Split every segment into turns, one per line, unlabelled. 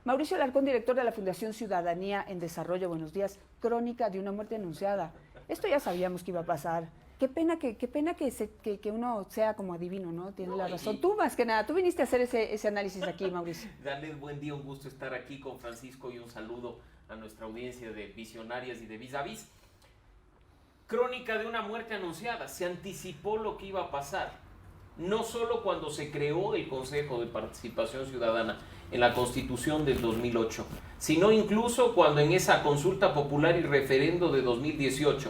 Mauricio Alarcón, director de la Fundación Ciudadanía en Desarrollo. Buenos días. Crónica de una muerte anunciada. Esto ya sabíamos que iba a pasar. Qué pena que uno sea como adivino, ¿no? Tiene la razón. Tú más que nada, tú viniste a hacer ese análisis aquí, Mauricio.
Dale, buen día, un gusto estar aquí con Francisco y un saludo a nuestra audiencia de visionarias y de vis a vis. Crónica de una muerte anunciada. Se anticipó lo que iba a pasar. No solo cuando se creó el Consejo de Participación Ciudadana en la Constitución del 2008, sino incluso cuando en esa consulta popular y referendo de 2018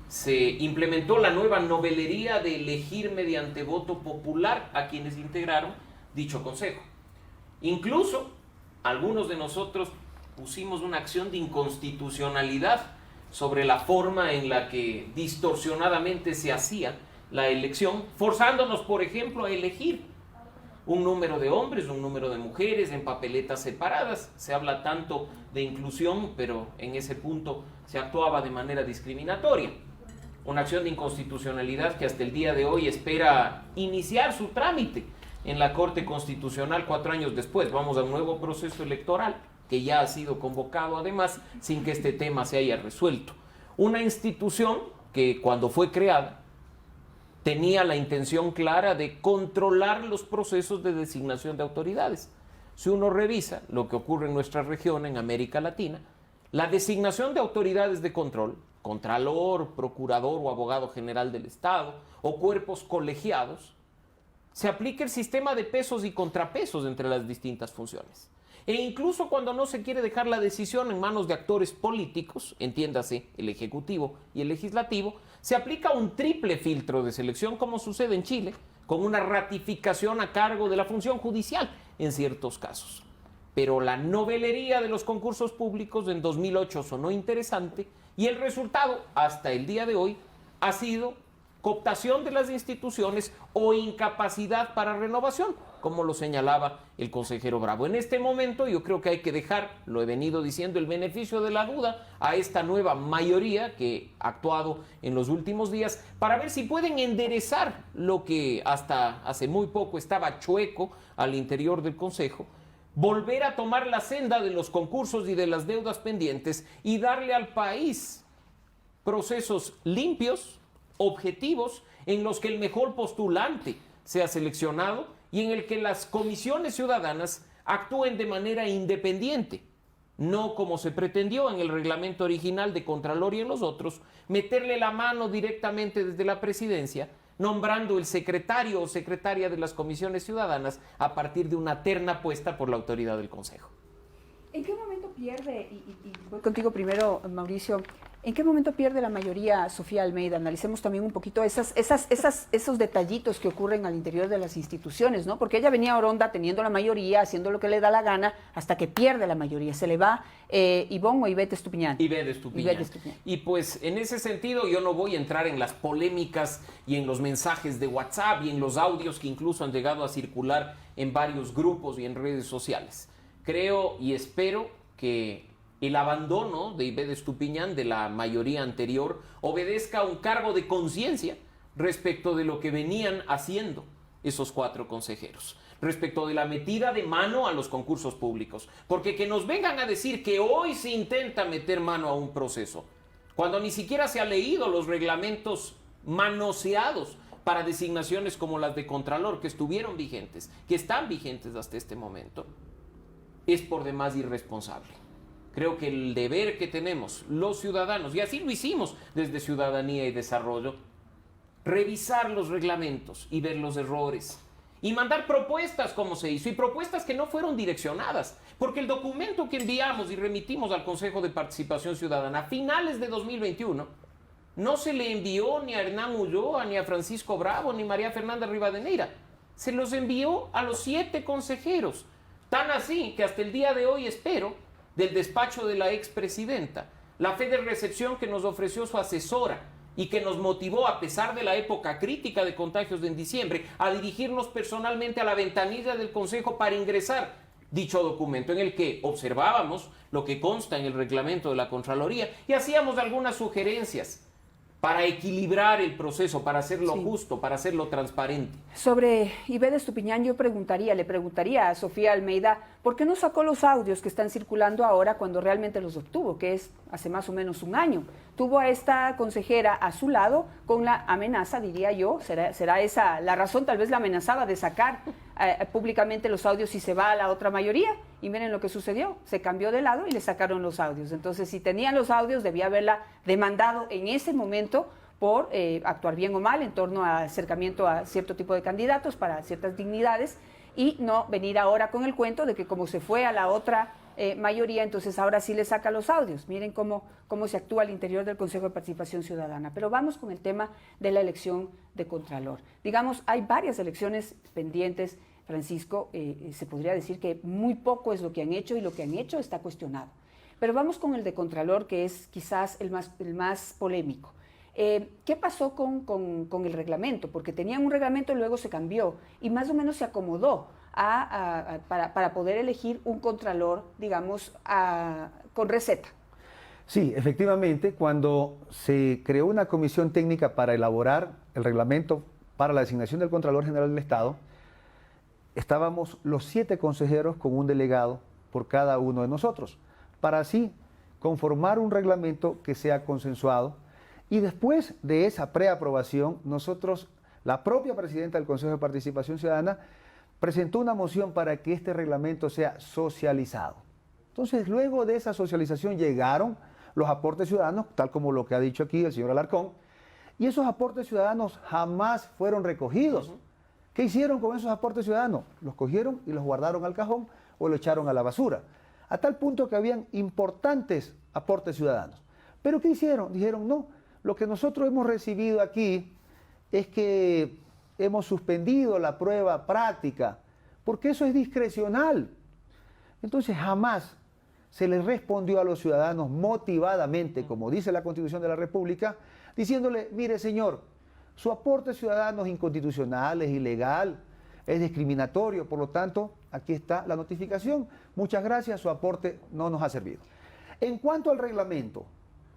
se implementó la nueva novelería de elegir mediante voto popular a quienes integraron dicho consejo. Incluso algunos de nosotros pusimos una acción de inconstitucionalidad sobre la forma en la que distorsionadamente se hacía la elección, forzándonos, por ejemplo, a elegir un número de hombres, un número de mujeres en papeletas separadas. Se habla tanto de inclusión, pero en ese punto se actuaba de manera discriminatoria. Una acción de inconstitucionalidad que hasta el día de hoy espera iniciar su trámite en la Corte Constitucional 4 años después. Vamos a un nuevo proceso electoral que ya ha sido convocado además sin que este tema se haya resuelto. Una institución que cuando fue creada tenía la intención clara de controlar los procesos de designación de autoridades. Si uno revisa lo que ocurre en nuestra región, en América Latina, la designación de autoridades de control, contralor, procurador o abogado general del Estado, o cuerpos colegiados, se aplica el sistema de pesos y contrapesos entre las distintas funciones. E incluso cuando no se quiere dejar la decisión en manos de actores políticos, entiéndase el Ejecutivo y el Legislativo, se aplica un triple filtro de selección, como sucede en Chile, con una ratificación a cargo de la función judicial en ciertos casos. Pero la novelería de los concursos públicos en 2008 sonó interesante y el resultado, hasta el día de hoy, ha sido cooptación de las instituciones o incapacidad para renovación, como lo señalaba el consejero Bravo. En este momento yo creo que hay que dejar, lo he venido diciendo, el beneficio de la duda a esta nueva mayoría que ha actuado en los últimos días para ver si pueden enderezar lo que hasta hace muy poco estaba chueco al interior del Consejo, volver a tomar la senda de los concursos y de las deudas pendientes y darle al país procesos limpios, objetivos, en los que el mejor postulante sea seleccionado y en el que las comisiones ciudadanas actúen de manera independiente, no como se pretendió en el reglamento original de Contralor y en los otros, meterle la mano directamente desde la presidencia, nombrando el secretario o secretaria de las comisiones ciudadanas a partir de una terna puesta por la autoridad del Consejo.
¿En qué momento pierde, y voy contigo primero, Mauricio, en qué momento pierde la mayoría Sofía Almeida? Analicemos también un poquito esos detallitos que ocurren al interior de las instituciones, ¿no? Porque ella venía a Oronda teniendo la mayoría, haciendo lo que le da la gana, hasta que pierde la mayoría. Se le va Ivonne o Ivette Estupiñán.
Ivette Estupiñán. Y pues en ese sentido yo no voy a entrar en las polémicas y en los mensajes de WhatsApp y en los audios que incluso han llegado a circular en varios grupos y en redes sociales. Creo y espero que el abandono de Ivette Estupiñán de la mayoría anterior obedezca a un cargo de conciencia respecto de lo que venían haciendo esos 4 consejeros, respecto de la metida de mano a los concursos públicos. Porque que nos vengan a decir que hoy se intenta meter mano a un proceso, cuando ni siquiera se ha leído los reglamentos manoseados para designaciones como las de Contralor, que estuvieron vigentes, que están vigentes hasta este momento, es por demás irresponsable. Creo que el deber que tenemos los ciudadanos, y así lo hicimos desde Ciudadanía y Desarrollo, revisar los reglamentos y ver los errores y mandar propuestas como se hizo, y propuestas que no fueron direccionadas, porque el documento que enviamos y remitimos al Consejo de Participación Ciudadana a finales de 2021 no se le envió ni a Hernán Ulloa, ni a Francisco Bravo, ni María Fernanda Rivadeneira. Se los envió a los 7 consejeros. Tan así que hasta el día de hoy espero del despacho de la expresidenta la fe de recepción que nos ofreció su asesora y que nos motivó, a pesar de la época crítica de contagios de en diciembre, a dirigirnos personalmente a la ventanilla del Consejo para ingresar dicho documento, en el que observábamos lo que consta en el reglamento de la Contraloría y hacíamos algunas sugerencias para equilibrar el proceso, para hacerlo
Sí.
justo, para hacerlo transparente.
Sobre Ibé de Estupiñán, yo le preguntaría a Sofía Almeida, ¿por qué no sacó los audios que están circulando ahora cuando realmente los obtuvo, que es hace más o menos un año? Tuvo a esta consejera a su lado con la amenaza, diría yo, será esa la razón, tal vez la amenazaba de sacar públicamente los audios si se va a la otra mayoría. Y miren lo que sucedió, se cambió de lado y le sacaron los audios. Entonces, si tenían los audios, debía haberla demandado en ese momento por actuar bien o mal en torno al acercamiento a cierto tipo de candidatos para ciertas dignidades y no venir ahora con el cuento de que como se fue a la otra mayoría, entonces ahora sí le saca los audios. Miren cómo se actúa al interior del Consejo de Participación Ciudadana. Pero vamos con el tema de la elección de Contralor. Digamos, hay varias elecciones pendientes, Francisco, se podría decir que muy poco es lo que han hecho y lo que han hecho está cuestionado. Pero vamos con el de Contralor, que es quizás el más polémico. ¿Qué pasó con el reglamento? Porque tenían un reglamento y luego se cambió y más o menos se acomodó para poder elegir un contralor, digamos, con receta.
Sí, efectivamente, cuando se creó una comisión técnica para elaborar el reglamento para la designación del Contralor General del Estado, estábamos los 7 consejeros con un delegado por cada uno de nosotros, para así conformar un reglamento que sea consensuado. Y después de esa preaprobación, nosotros, la propia presidenta del Consejo de Participación Ciudadana, presentó una moción para que este reglamento sea socializado. Entonces, luego de esa socialización llegaron los aportes ciudadanos, tal como lo que ha dicho aquí el señor Alarcón, y esos aportes ciudadanos jamás fueron recogidos. ¿Qué hicieron con esos aportes ciudadanos? Los cogieron y los guardaron al cajón o lo echaron a la basura, a tal punto que habían importantes aportes ciudadanos. ¿Pero qué hicieron? Dijeron, no, lo que nosotros hemos recibido aquí es que hemos suspendido la prueba práctica, porque eso es discrecional. Entonces jamás se les respondió a los ciudadanos motivadamente, como dice la Constitución de la República, diciéndole, mire señor, su aporte ciudadano es inconstitucional, es ilegal, es discriminatorio, por lo tanto, aquí está la notificación, muchas gracias, su aporte no nos ha servido. En cuanto al reglamento,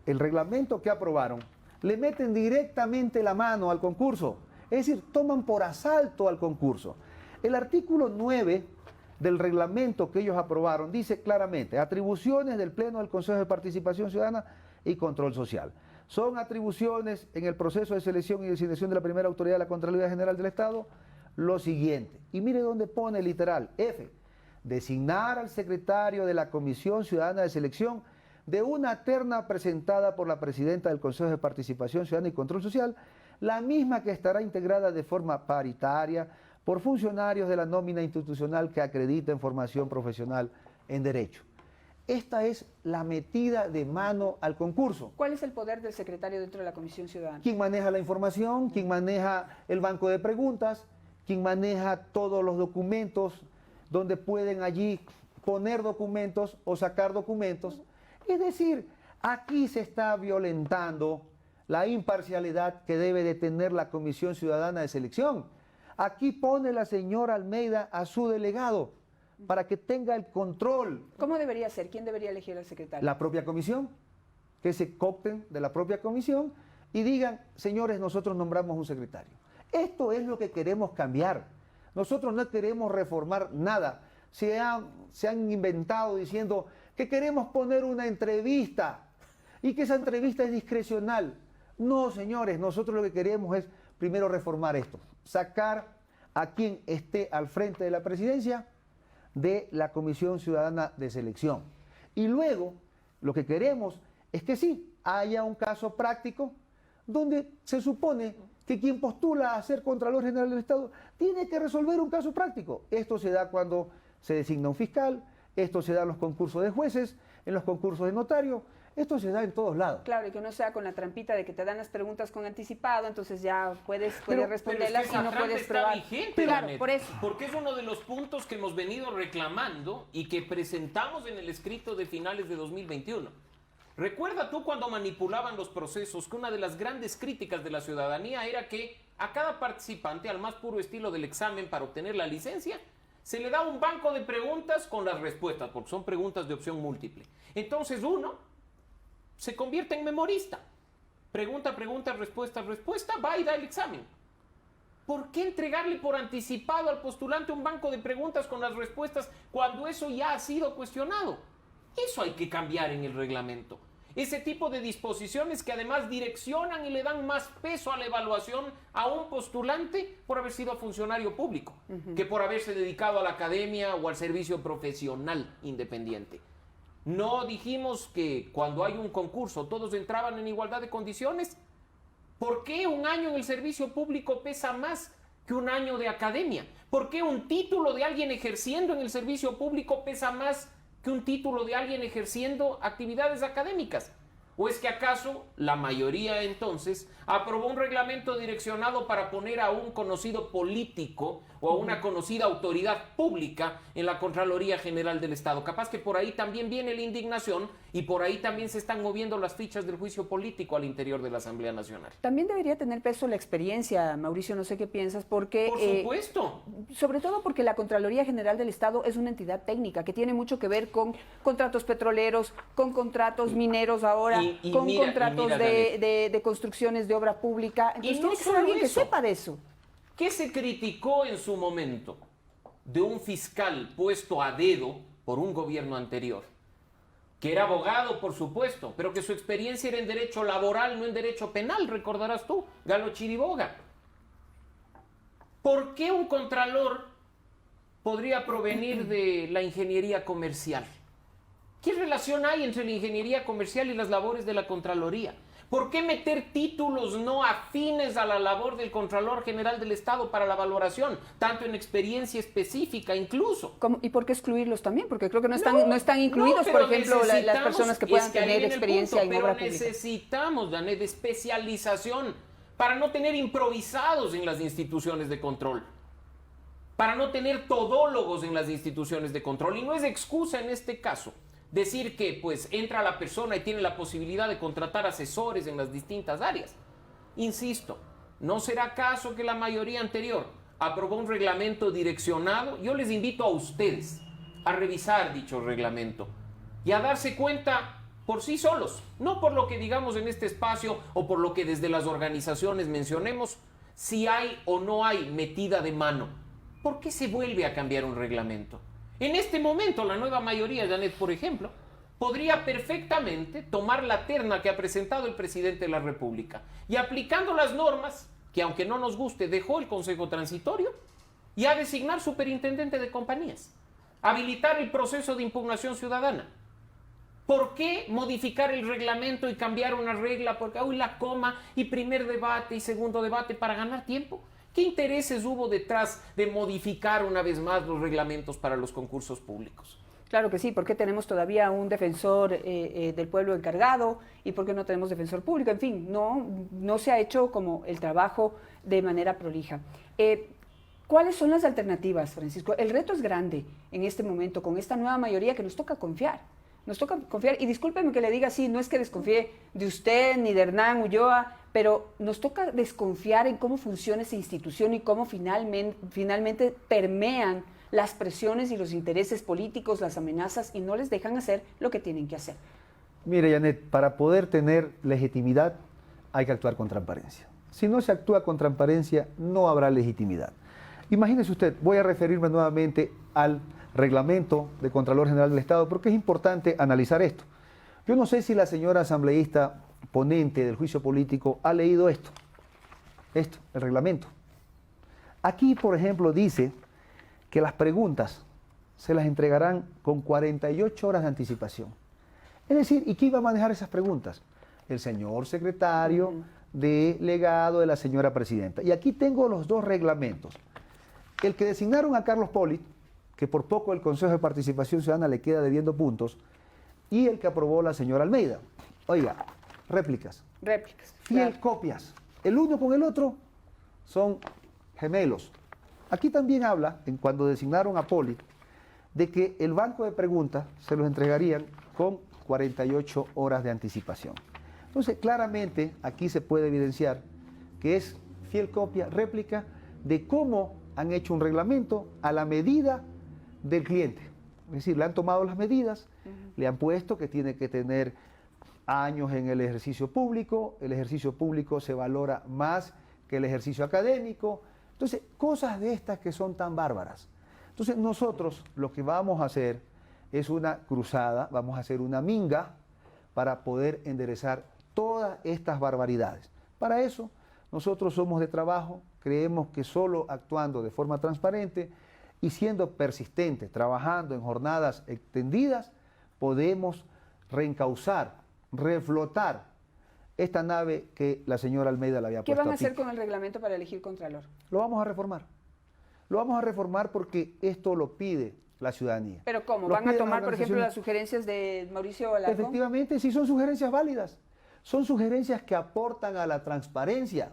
el reglamento que aprobaron, le meten directamente la mano al concurso, es decir, toman por asalto al concurso. El artículo 9 del reglamento que ellos aprobaron dice claramente, atribuciones del Pleno del Consejo de Participación Ciudadana y Control Social. Son atribuciones en el proceso de selección y designación de la primera autoridad de la Contraloría General del Estado, lo siguiente. Y mire dónde pone literal, F, designar al secretario de la Comisión Ciudadana de Selección de una terna presentada por la presidenta del Consejo de Participación Ciudadana y Control Social, la misma que estará integrada de forma paritaria por funcionarios de la nómina institucional que acrediten formación profesional en Derecho. Esta es la metida de mano al concurso.
¿Cuál es el poder del secretario dentro de la Comisión Ciudadana?
¿Quién maneja la información? ¿Quién maneja el banco de preguntas? ¿Quién maneja todos los documentos donde pueden allí poner documentos o sacar documentos? Es decir, aquí se está violentando la imparcialidad que debe de tener la Comisión Ciudadana de Selección. Aquí pone la señora Almeida a su delegado para que tenga el control.
¿Cómo debería ser? ¿Quién debería elegir al secretario?
La propia comisión, que se coopten de la propia comisión y digan, señores, nosotros nombramos un secretario. Esto es lo que queremos cambiar. Nosotros no queremos reformar nada. Se han inventado diciendo que queremos poner una entrevista y que esa entrevista es discrecional. No, señores, nosotros lo que queremos es primero reformar esto, sacar a quien esté al frente de la presidencia de la Comisión Ciudadana de Selección. Y luego, lo que queremos es que sí, haya un caso práctico donde se supone que quien postula a ser Contralor General del Estado tiene que resolver un caso práctico. Esto se da cuando se designa un fiscal, esto se da en los concursos de jueces, en los concursos de notario, esto se da en todos lados.
Claro, y que no sea con la trampita de que te dan las preguntas con anticipado, entonces ya puedes
Pero
responderlas
es que
y no
esa trampa
puedes
está
probar.
vigente,
Claro,
Janet,
por eso.
porque es uno de los puntos que hemos venido reclamando y que presentamos en el escrito de finales de 2021. Recuerda tú cuando manipulaban los procesos que una de las grandes críticas de la ciudadanía era que a cada participante, al más puro estilo del examen para obtener la licencia, se le da un banco de preguntas con las respuestas, porque son preguntas de opción múltiple. Entonces uno se convierte en memorista. pregunta, respuesta, va y da el examen. ¿Por qué entregarle por anticipado al postulante un banco de preguntas con las respuestas cuando eso ya ha sido cuestionado? Eso hay que cambiar en el reglamento. Ese tipo de disposiciones que además direccionan y le dan más peso a la evaluación a un postulante por haber sido funcionario público, que por haberse dedicado a la academia o al servicio profesional independiente. ¿No dijimos que cuando hay un concurso todos entraban en igualdad de condiciones? ¿Por qué un año en el servicio público pesa más que un año de academia? ¿Por qué un título de alguien ejerciendo en el servicio público pesa más que un título de alguien ejerciendo actividades académicas? ¿O es que acaso la mayoría entonces aprobó un reglamento direccionado para poner a un conocido político o a una conocida autoridad pública en la Contraloría General del Estado? Capaz que por ahí también viene la indignación y por ahí también se están moviendo las fichas del juicio político al interior de la Asamblea Nacional.
También debería tener peso la experiencia, Mauricio, no sé qué piensas, porque...
Por supuesto.
Sobre todo porque la Contraloría General del Estado es una entidad técnica que tiene mucho que ver con contratos petroleros, con contratos mineros ahora, con contratos de construcciones de obra pública. Entonces
no
tiene que ser
solo
alguien que
eso.
sepa de eso.
¿Qué se criticó en su momento de un fiscal puesto a dedo por un gobierno anterior? Que era abogado, por supuesto, pero que su experiencia era en derecho laboral, no en derecho penal, recordarás tú, Galo Chiriboga. ¿Por qué un contralor podría provenir de la ingeniería comercial? ¿Qué relación hay entre la ingeniería comercial y las labores de la Contraloría? ¿Por qué meter títulos no afines a la labor del Contralor General del Estado para la valoración, tanto en experiencia específica incluso?
¿Y por qué excluirlos también? Porque creo que no están incluidos, por ejemplo, las personas que puedan tener experiencia en obra pública.
Pero necesitamos, Janet, especialización para no tener improvisados en las instituciones de control, para no tener todólogos en las instituciones de control. Y no es excusa en este caso decir que pues entra la persona y tiene la posibilidad de contratar asesores en las distintas áreas. Insisto, ¿no será caso que la mayoría anterior aprobó un reglamento direccionado? Yo les invito a ustedes a revisar dicho reglamento y a darse cuenta por sí solos, no por lo que digamos en este espacio o por lo que desde las organizaciones mencionemos, si hay o no hay metida de mano. ¿Por qué se vuelve a cambiar un reglamento? En este momento, la nueva mayoría, Janet, por ejemplo, podría perfectamente tomar la terna que ha presentado el presidente de la República y aplicando las normas, que aunque no nos guste, dejó el Consejo Transitorio, y a designar superintendente de compañías, habilitar el proceso de impugnación ciudadana. ¿Por qué modificar el reglamento y cambiar una regla? Porque hoy la coma y primer debate y segundo debate para ganar tiempo. ¿Qué intereses hubo detrás de modificar una vez más los reglamentos para los concursos públicos?
Claro que sí, porque tenemos todavía un defensor del pueblo encargado y porque no tenemos defensor público. En fin, no se ha hecho como el trabajo de manera prolija. ¿Cuáles son las alternativas, Francisco? El reto es grande en este momento con esta nueva mayoría que nos toca confiar. Nos toca confiar, y discúlpeme que le diga así, no es que desconfíe de usted ni de Hernán Ulloa, pero nos toca desconfiar en cómo funciona esa institución y cómo finalmente permean las presiones y los intereses políticos, las amenazas, y no les dejan hacer lo que tienen que hacer.
Mire, Janet, para poder tener legitimidad hay que actuar con transparencia. Si no se actúa con transparencia, no habrá legitimidad. Imagínese usted, voy a referirme nuevamente al reglamento de Contralor General del Estado, porque es importante analizar esto. Yo no sé si la señora asambleísta ponente del juicio político ha leído el reglamento. Aquí, por ejemplo, dice que las preguntas se las entregarán con 48 horas de anticipación. Es decir, ¿y quién va a manejar esas preguntas? El señor secretario delegado de la señora presidenta. Y aquí tengo los dos reglamentos. El que designaron a Carlos Polit, que por poco el Consejo de Participación Ciudadana le queda debiendo puntos, y el que aprobó la señora Almeida. Oiga, réplicas. Fiel
Claro.
copias. El uno con el otro son gemelos. Aquí también habla, cuando designaron a Polit, de que el banco de preguntas se los entregarían con 48 horas de anticipación. Entonces, claramente, aquí se puede evidenciar que es fiel copia, réplica, de cómo han hecho un reglamento a la medida del cliente. Es decir, le han tomado las medidas, le han puesto que tiene que tener años en el ejercicio público se valora más que el ejercicio académico. Entonces, cosas de estas que son tan bárbaras. Entonces, nosotros lo que vamos a hacer es una cruzada, vamos a hacer una minga para poder enderezar todas estas barbaridades. Para eso, nosotros somos de trabajo, creemos que solo actuando de forma transparente y siendo persistentes, trabajando en jornadas extendidas, podemos reencauzar, reflotar esta nave que la señora Almeida le había puesto.
¿Qué van a hacer con el reglamento para elegir contralor?
Lo vamos a reformar. Lo vamos a reformar porque esto lo pide la ciudadanía.
¿Pero cómo? ¿Van a tomar, por ejemplo, las sugerencias de Mauricio Alarcón?
Efectivamente, sí son sugerencias válidas. Son sugerencias que aportan a la transparencia.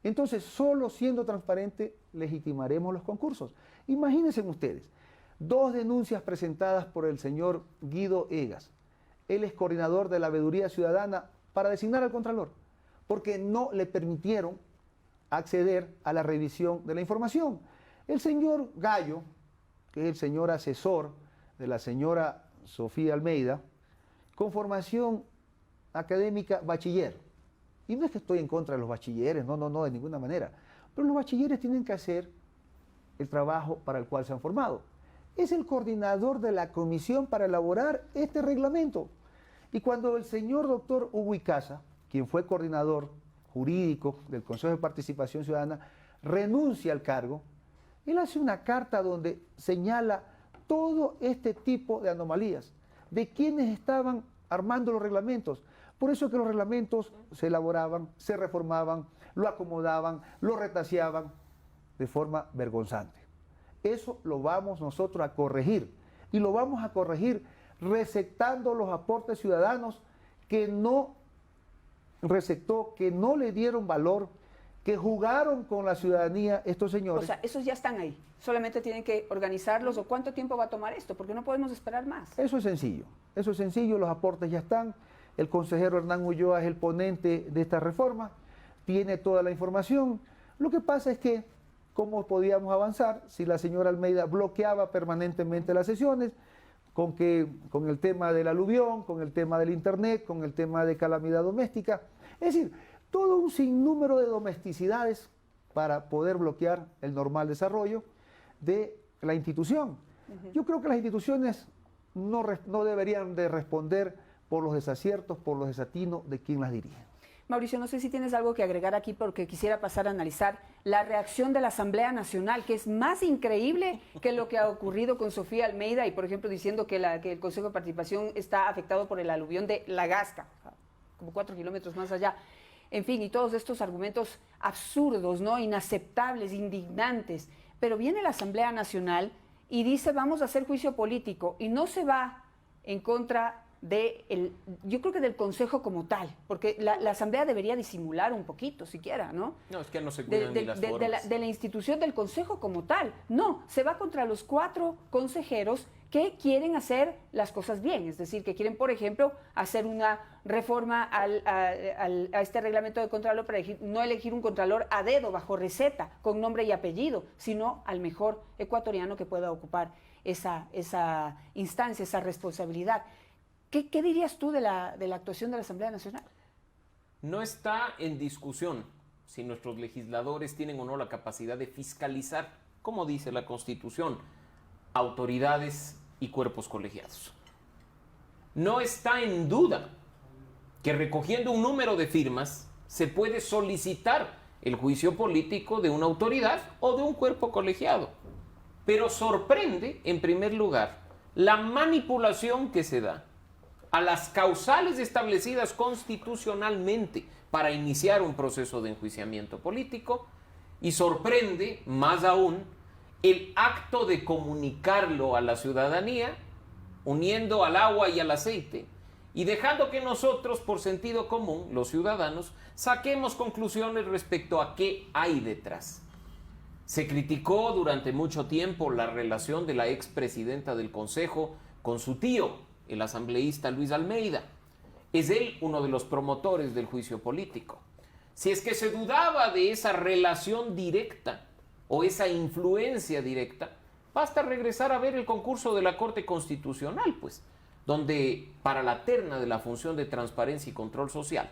Entonces, solo siendo transparente legitimaremos los concursos. Imagínense ustedes, 2 denuncias presentadas por el señor Guido Egas. Él es coordinador de la Veeduría Ciudadana para designar al Contralor, porque no le permitieron acceder a la revisión de la información. El señor Gallo, que es el señor asesor de la señora Sofía Almeida, con formación académica bachiller. Y no es que estoy en contra de los bachilleres, no, de ninguna manera. Pero los bachilleres tienen que hacer el trabajo para el cual se han formado. Es el coordinador de la comisión para elaborar este reglamento. Y cuando el señor doctor Hugo Icaza, quien fue coordinador jurídico del Consejo de Participación Ciudadana, renuncia al cargo, él hace una carta donde señala todo este tipo de anomalías, de quienes estaban armando los reglamentos. Por eso que los reglamentos se elaboraban, se reformaban, lo acomodaban, lo retaseaban de forma vergonzante. Eso lo vamos nosotros a corregir, y lo vamos a corregir receptando los aportes ciudadanos que no receptó, que no le dieron valor, que jugaron con la ciudadanía estos señores.
O sea, esos ya están ahí, solamente tienen que organizarlos. ¿O cuánto tiempo va a tomar esto? Porque no podemos esperar más.
Eso es sencillo, los aportes ya están. El consejero Hernán Ulloa es el ponente de esta reforma, tiene toda la información. Lo que pasa es que, ¿cómo podíamos avanzar si la señora Almeida bloqueaba permanentemente las sesiones con el tema del aluvión, con el tema del internet, con el tema de calamidad doméstica? Es decir, todo un sinnúmero de domesticidades para poder bloquear el normal desarrollo de la institución. Yo creo que las instituciones no deberían de responder por los desaciertos, por los desatinos de quien las dirige.
Mauricio, no sé si tienes algo que agregar aquí, porque quisiera pasar a analizar la reacción de la Asamblea Nacional, que es más increíble que lo que ha ocurrido con Sofía Almeida y, por ejemplo, diciendo que el Consejo de Participación está afectado por el aluvión de La Gasca, como 4 kilómetros más allá. En fin, y todos estos argumentos absurdos, ¿no? Inaceptables, indignantes. Pero viene la Asamblea Nacional y dice, vamos a hacer juicio político, y no se va en contra yo creo que del Consejo como tal, porque la Asamblea debería disimular un poquito, siquiera, ¿no?
No, es que no se cuidan ni las formas.
De la institución del Consejo como tal. No, se va contra los 4 consejeros que quieren hacer las cosas bien, es decir, que quieren, por ejemplo, hacer una reforma a este reglamento de contralor para no elegir un contralor a dedo, bajo receta, con nombre y apellido, sino al mejor ecuatoriano que pueda ocupar esa instancia, esa responsabilidad. ¿Qué dirías tú de la actuación de la Asamblea Nacional?
No está en discusión si nuestros legisladores tienen o no la capacidad de fiscalizar, como dice la Constitución, autoridades y cuerpos colegiados. No está en duda que recogiendo un número de firmas se puede solicitar el juicio político de una autoridad o de un cuerpo colegiado. Pero sorprende, en primer lugar, la manipulación que se da a las causales establecidas constitucionalmente para iniciar un proceso de enjuiciamiento político, y sorprende, más aún, el acto de comunicarlo a la ciudadanía, uniendo al agua y al aceite, y dejando que nosotros, por sentido común, los ciudadanos, saquemos conclusiones respecto a qué hay detrás. Se criticó durante mucho tiempo la relación de la expresidenta del Consejo con su tío, el asambleísta Luis Almeida. Es él uno de los promotores del juicio político. Si es que se dudaba de esa relación directa o esa influencia directa, basta regresar a ver el concurso de la Corte Constitucional, pues, donde para la terna de la función de transparencia y control social,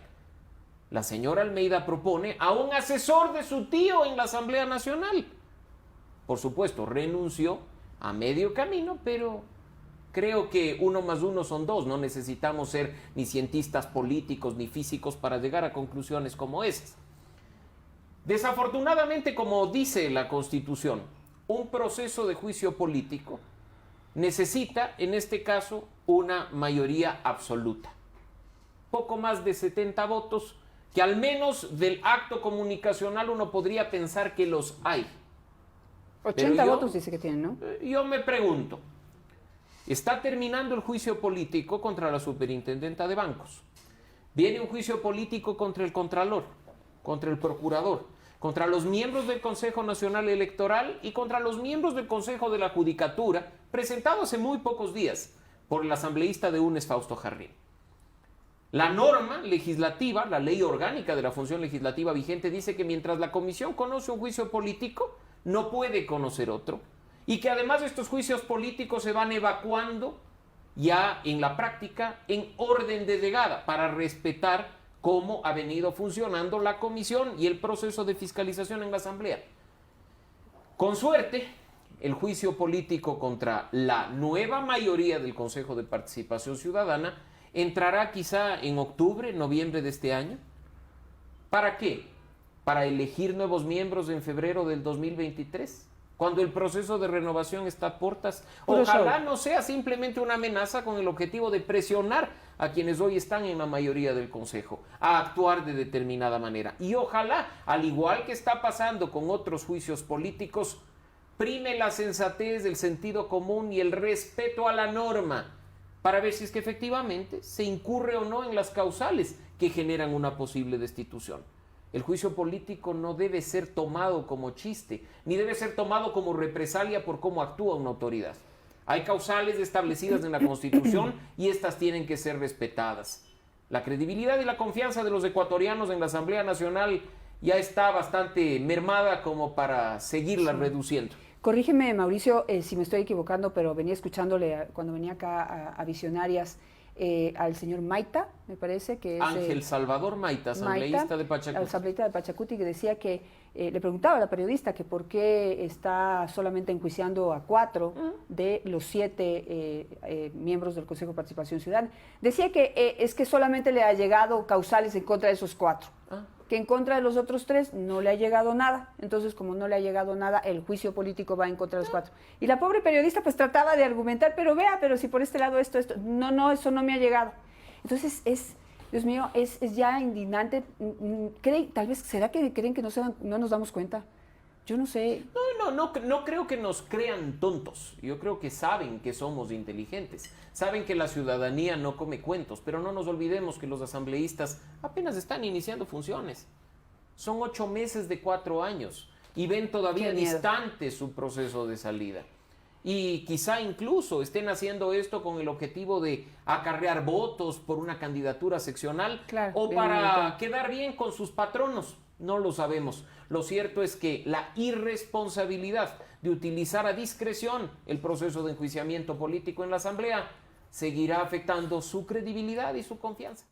la señora Almeida propone a un asesor de su tío en la Asamblea Nacional. Por supuesto, renunció a medio camino, pero creo que 1 más 1 son 2. No necesitamos ser ni cientistas políticos ni físicos para llegar a conclusiones como esas. Desafortunadamente, como dice la Constitución, un proceso de juicio político necesita, en este caso, una mayoría absoluta. Poco más de 70 votos, que al menos del acto comunicacional uno podría pensar que los hay.
80 votos dice que tienen, ¿no?
Yo me pregunto, está terminando el juicio político contra la superintendenta de bancos. Viene un juicio político contra el contralor, contra el procurador, contra los miembros del Consejo Nacional Electoral y contra los miembros del Consejo de la Judicatura, presentado hace muy pocos días por el asambleísta de UNES, Fausto Jarrín. La norma legislativa, la ley orgánica de la función legislativa vigente, dice que mientras la comisión conoce un juicio político, no puede conocer otro, y que además estos juicios políticos se van evacuando ya en la práctica en orden de llegada para respetar cómo ha venido funcionando la comisión y el proceso de fiscalización en la Asamblea. Con suerte, el juicio político contra la nueva mayoría del Consejo de Participación Ciudadana entrará quizá en octubre, noviembre de este año. ¿Para qué? Para elegir nuevos miembros en febrero del 2023, cuando el proceso de renovación está a puertas. Ojalá no sea simplemente una amenaza con el objetivo de presionar a quienes hoy están en la mayoría del Consejo a actuar de determinada manera. Y ojalá, al igual que está pasando con otros juicios políticos, prime la sensatez, el sentido común y el respeto a la norma, para ver si es que efectivamente se incurre o no en las causales que generan una posible destitución. El juicio político no debe ser tomado como chiste, ni debe ser tomado como represalia por cómo actúa una autoridad. Hay causales establecidas en la Constitución y estas tienen que ser respetadas. La credibilidad y la confianza de los ecuatorianos en la Asamblea Nacional ya está bastante mermada como para seguirla reduciendo.
Corrígeme, Mauricio, si me estoy equivocando, pero venía escuchándole cuando venía acá a Visionarias al señor Maita, me parece que es...
Ángel Salvador Maita, asambleísta de Pachacuti.
Asambleísta de Pachacuti, que decía que, le preguntaba a la periodista que por qué está solamente enjuiciando a 4 de los 7 miembros del Consejo de Participación Ciudadana. Decía que es que solamente le ha llegado causales en contra de esos 4. Que en contra de los otros 3 no le ha llegado nada. Entonces, como no le ha llegado nada, el juicio político va en contra de los 4. Y la pobre periodista pues trataba de argumentar, pero si por este lado esto, no, eso no me ha llegado. Entonces, Dios mío, es ya indignante. Tal vez, ¿será que creen que no nos damos cuenta? Yo no sé.
No creo que nos crean tontos. Yo creo que saben que somos inteligentes. Saben que la ciudadanía no come cuentos, pero no nos olvidemos que los asambleístas apenas están iniciando funciones. Son 8 meses de 4 años y ven todavía distante su proceso de salida. Y quizá incluso estén haciendo esto con el objetivo de acarrear votos por una candidatura seccional o para quedar bien con sus patronos. No lo sabemos. Lo cierto es que la irresponsabilidad de utilizar a discreción el proceso de enjuiciamiento político en la Asamblea seguirá afectando su credibilidad y su confianza.